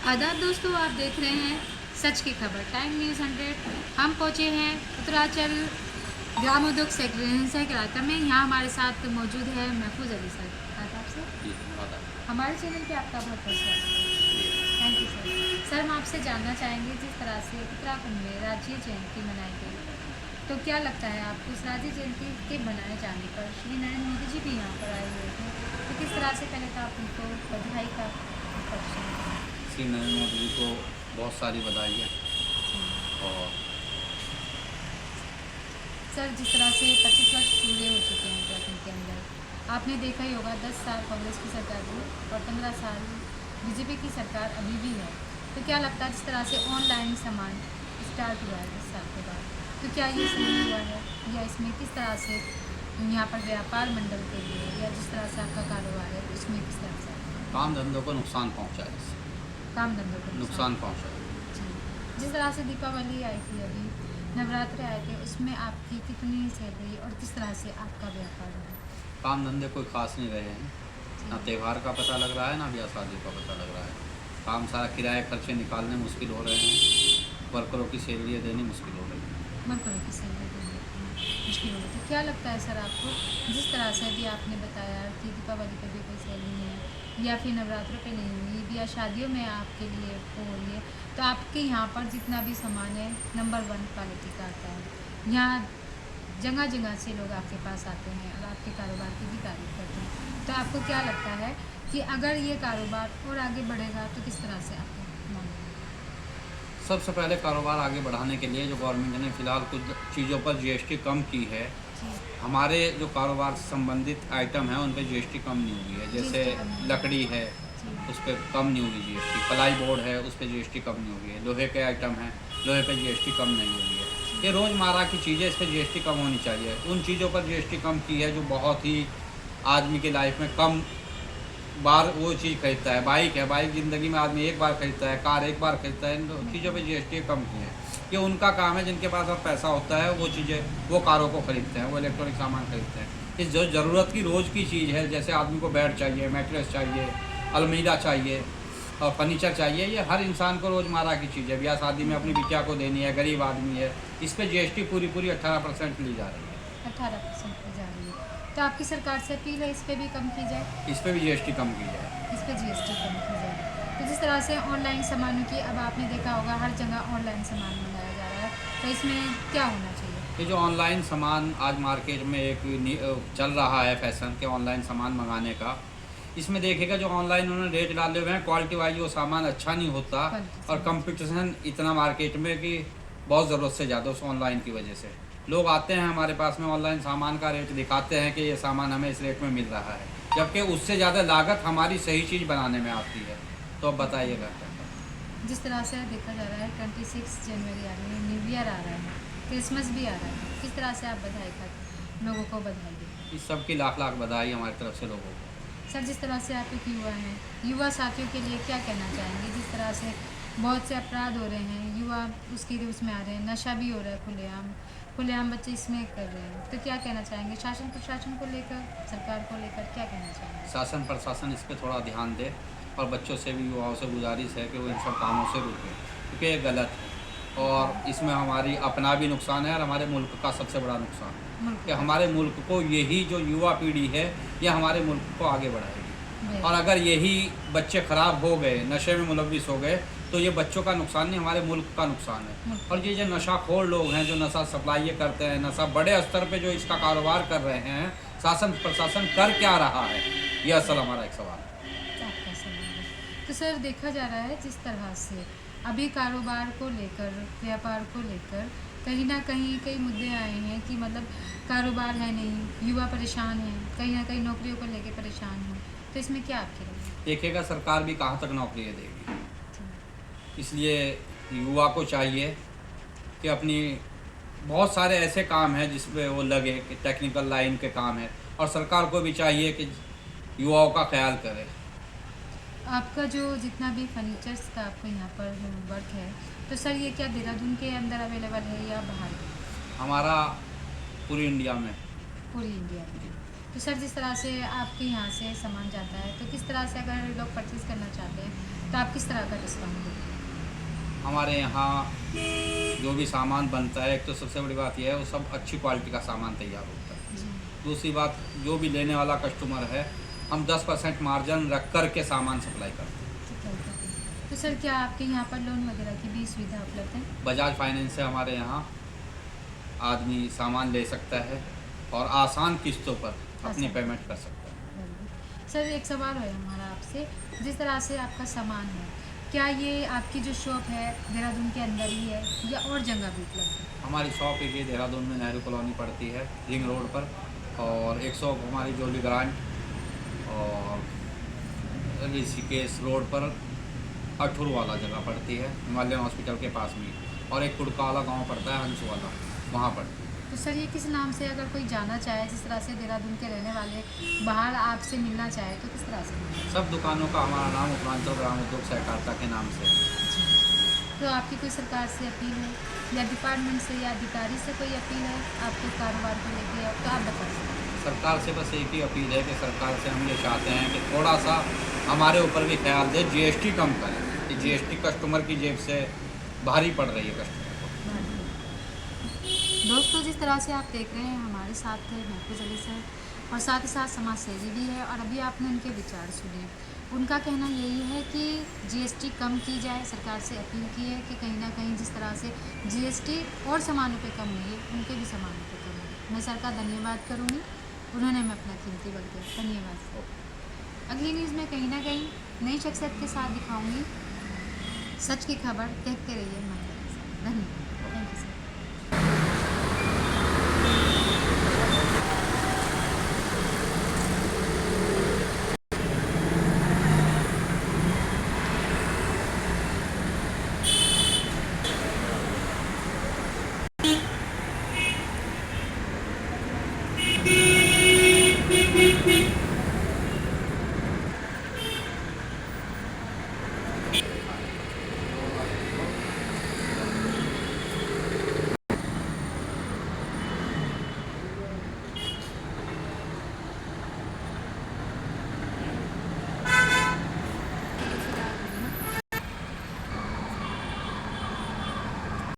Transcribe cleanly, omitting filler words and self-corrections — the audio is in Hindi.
आदाब दोस्तों, आप देख रहे हैं सच की खबर टाइम न्यूज़ 100। हम पहुंचे हैं उत्तरांचल ग्राम उद्योग सह इलाका में। यहाँ हमारे साथ मौजूद है महफूज अली सर। आदाब सर, जी, आदाब। हमारे चैनल पे आपका बहुत बहुत स्वागत शुक्रिया। है। Thank you sir. सर, हम आपसे जानना चाहेंगे, जिस तरह से उत्तराखंड में राज्य जयंती मनाई गई, तो क्या लगता है आपको इस राज्य जयंती के मनाए जाने पर श्री नरेंद्र मोदी जी भी यहाँ पर आए हुए थे, तो किस तरह से पहले तो आप उनको बधाई का पक्ष में? श्री नरेंद्र मोदी जी को बहुत सारी बधाइयाँ। और सर, जिस तरह से 25 वर्ष पूरे हो चुके हैं उत्तराखंड के अंदर, आपने देखा ही होगा 10 साल कांग्रेस की सरकार थी और 15 साल बीजेपी की सरकार अभी भी है। तो क्या लगता है, जिस तरह से ऑनलाइन सामान स्टार्ट हुआ है 10 साल के बाद, तो क्या ये सही हुआ है, या इसमें किस तरह से यहाँ पर व्यापार मंडल के लिए, या जिस तरह से आपका कारोबार है उसमें किस तरह से काम धंधों को नुकसान पहुँचा है, इससे काम धंधों को नुकसान पहुँचा है। जी। जिस तरह से दीपावली आई थी, अभी नवरात्रे आए थे, उसमें आपकी कितनी सेल रही और किस तरह से आपका व्यापार रहा? काम धंधे कोई खास नहीं रहे हैं, ना जी। त्यौहार का पता लग रहा है, ना ब्याह शादी का पता लग रहा है। काम सारा किराए खर्चे निकालने मुश्किल हो रहे हैं, वर्करों की सैलरी देनी मुश्किल हो रही है। मरकरों की सैलरी देने में मुश्किल हो रही थी। क्या लगता है सर आपको, जिस तरह से अभी आपने बताया कि दीपावली पे भी कोई सेल नहीं है, या फिर नवरात्रों पे नहीं हुई, या शादियों में आपके लिए वो हो रही है, तो आपके यहाँ पर जितना भी सामान है नंबर 1 क्वालिटी का आता है। यहाँ जगह जगह से लोग आपके पास आते हैं और आपके कारोबार की भी तारीफ करते हैं। तो आपको क्या लगता है कि अगर ये कारोबार और आगे बढ़ेगा तो किस तरह से आपको मानेगा? सबसे पहले कारोबार आगे बढ़ाने के लिए जो गवर्नमेंट ने फ़िलहाल कुछ चीज़ों पर जीएसटी कम की है, जी। हमारे जो कारोबार से संबंधित आइटम हैं उन पे जीएसटी कम नहीं हुई है। जैसे जीएसटी कम नहीं लकड़ी है, जी। उस पर कम नहीं हुई जीएसटी। प्लाई बोर्ड है, उस पर जीएसटी कम नहीं हुई है। लोहे के आइटम हैं, लोहे पे जीएसटी कम नहीं हुई है। ये रोज़मर्रा की चीज़ें, इस पर जीएसटी कम होनी चाहिए। उन चीज़ों पर जीएसटी कम की है जो बहुत ही आदमी की लाइफ में कम बार वो चीज़ खरीदता है। बाइक है, बाइक ज़िंदगी में आदमी एक बार खरीदता है, कार एक बार खरीदता है। इन चीज़ों पे जीएसटी कम की है। ये उनका काम है, जिनके पास अब पैसा होता है वो चीज़ें, वो कारों को खरीदते हैं, वो इलेक्ट्रॉनिक सामान खरीदते हैं। इस जो ज़रूरत की रोज़ की चीज़ है, जैसे आदमी को बेड चाहिए, मैट्रेस चाहिए, अलमीरा चाहिए और फर्नीचर चाहिए, ये हर इंसान को रोज़मर्रा की चीज़ है। ब्याह शादी में अपनी बिटिया को देनी है, गरीब आदमी है, इस पे जीएसटी पूरी 18% ली जा रही है। 18% की जा रही है। तो आपकी सरकार से अपील है, इस पे भी कम की जाए, इस पे भी जीएसटी कम की जाए। इस पे जीएसटी कम की जाए। तो जिस तरह से ऑनलाइन सामानों की, अब आपने देखा होगा हर जगह ऑनलाइन सामान मंगाया जा रहा है, तो इसमें क्या होना चाहिए? ये जो ऑनलाइन सामान आज मार्केट में चल रहा है फैशन के ऑनलाइन सामान मंगाने का, इसमें देखिएगा जो ऑनलाइन उन्होंने रेट डाले हुए हैं, क्वालिटी वाइज वो सामान अच्छा नहीं होता। क्वालिटी और से कंपटीशन इतना मार्केट में कि बहुत ज़रूरत से ज़्यादा उस ऑनलाइन की वजह से लोग आते हैं हमारे पास में, ऑनलाइन सामान का रेट दिखाते हैं कि ये सामान हमें इस रेट में मिल रहा है, जबकि उससे ज़्यादा लागत हमारी सही चीज़ बनाने में आती है। तो अब बताइएगा क्या करें। जिस तरह से देखा जा रहा है 26 जनवरी आ रही है, न्यू ईयर आ रहा है, क्रिसमस भी आ रहा है, किस तरह से आप बधाई का लोगों को बधाई दें? इस सब की लाख लाख बधाई हमारी तरफ से लोगों को। सर, जिस तरह से आप एक युवा हैं, युवा साथियों के लिए क्या कहना चाहेंगे? जिस तरह से बहुत से अपराध हो रहे हैं, युवा उसकी उसमें आ रहे हैं, नशा भी हो रहा है खुलेआम, खुलेआम बच्चे इसमें कर रहे हैं, तो क्या कहना चाहेंगे शासन प्रशासन को लेकर, सरकार को लेकर क्या कहना चाहेंगे? शासन प्रशासन इस पे थोड़ा ध्यान दे और बच्चों से भी, युवाओं से गुजारिश है कि वो इन सब कामों से रुकें, क्योंकि ये गलत है और इसमें हमारी अपना भी नुकसान है और हमारे मुल्क का सबसे बड़ा नुकसान है मुल्क कि का हमारे मुल्क को, यही जो युवा पीढ़ी है ये हमारे मुल्क को आगे बढ़ाएगी। और अगर यही बच्चे ख़राब हो गए, नशे में मुलविस हो गए, तो ये बच्चों का नुकसान नहीं, हमारे मुल्क का नुकसान है। मुल्क और ये जो नशाखोर लोग हैं, जो नशा सप्लाई करते हैं, नशा बड़े स्तर पे जो इसका कारोबार कर रहे हैं, शासन प्रशासन कर क्या रहा है, ये असल हमारा एक सवाल है। आपका सवाल है। तो सर, देखा जा रहा है जिस तरह से अभी कारोबार को लेकर, व्यापार को लेकर कहीं ना कहीं कई मुद्दे आए हैं कि मतलब कारोबार है नहीं, युवा परेशान हैं, कहीं ना कहीं नौकरियों को लेकर परेशान हैं, तो इसमें क्या आपकी राय है? देखिएगा सरकार भी कहाँ तक नौकरियाँ देगी, जी। इसलिए युवा को चाहिए कि अपनी, बहुत सारे ऐसे काम हैं जिसमें वो लगे कि टेक्निकल लाइन के काम है, और सरकार को भी चाहिए कि युवाओं का ख्याल करे। आपका जो जितना भी फर्नीचर्स का आपको यहाँ पर वर्क है, तो सर ये क्या देहरादून के अंदर अवेलेबल है या बाहर? हमारा पूरी इंडिया में। पूरी इंडिया में। तो सर, जिस तरह से आपके यहाँ से सामान जाता है, तो किस तरह से अगर लोग परचेज़ करना चाहते हैं, तो आप किस तरह का डिस्काउंट देते हैं? हमारे यहाँ जो भी सामान बनता है, एक तो सबसे बड़ी बात यह है वो सब अच्छी क्वालिटी का सामान तैयार होता है। जी। दूसरी बात, जो भी लेने वाला कस्टमर है, हम 10% मार्जिन रख कर के सामान सप्लाई करते हैं। सप्लाई करते हैं। तो सर क्या आपके यहाँ पर लोन वगैरह की भी सुविधा उपलब्ध है? बजाज फाइनेंस से हमारे यहाँ आदमी सामान ले सकता है और आसान किस्तों पर अपनी आसान। पेमेंट कर सकता है। Very good. सर एक सवाल है हमारा आपसे, जिस तरह से आपका सामान है, क्या ये आपकी जो शॉप है देहरादून के अंदर ही है या और जगह भी उपलब्ध है? हमारी शॉप एक ये देहरादून में नेहरू कॉलोनी पड़ती है, रिंग रोड पर, और एक शॉप हमारी जोली ग्रांट और ऋषिकेश रोड पर अठुर वाला जगह पड़ती है, हिमालयन हॉस्पिटल के पास में, और एक कुड़का वाला गाँव पड़ता है हंस वाला, वहाँ पड़ती है। तो सर ये किस नाम से अगर कोई जाना चाहे, जिस तरह से देहरादून के रहने वाले बाहर आपसे मिलना चाहे तो किस तरह से मिलना सब दुकानों का हमारा नाम उत्तरांचल ग्राम उद्योग सहकारिता के नाम से है। चाहिए? तो आपकी कोई सरकार से अपील है या डिपार्टमेंट से या अधिकारी से कोई अपील है आपके कारोबार को लेके, तो आप बता सकते हैं। सरकार से बस एक ही अपील है कि सरकार से हम ये चाहते हैं कि थोड़ा सा हमारे ऊपर भी ख्याल दे, जीएसटी कम करें, कि जीएसटी कस्टमर की जेब से भारी पड़ रही है कस्टमर को। दोस्तों जिस तरह से आप देख रहे हैं हमारे साथ थे महफूज अली सर, और साथ ही साथ समाज सेवी भी है, और अभी आपने उनके विचार सुने। उनका कहना यही है कि जीएसटी कम की जाए, सरकार से अपील की है कि कहीं ना कहीं जिस तरह से जीएसटी और सामानों पे कम हुई है, उनके भी सामानों पे कम हुई। मैं सर का धन्यवाद करूँगी, उन्होंने हमें अपना कीमती वक्त दिया। धन्यवाद। अगली न्यूज़ में कहीं ना कहीं नई शख्सियत के साथ दिखाऊंगी। सच की खबर देखते रहिए हमारे साथ। धन्यवाद। Thank you sir.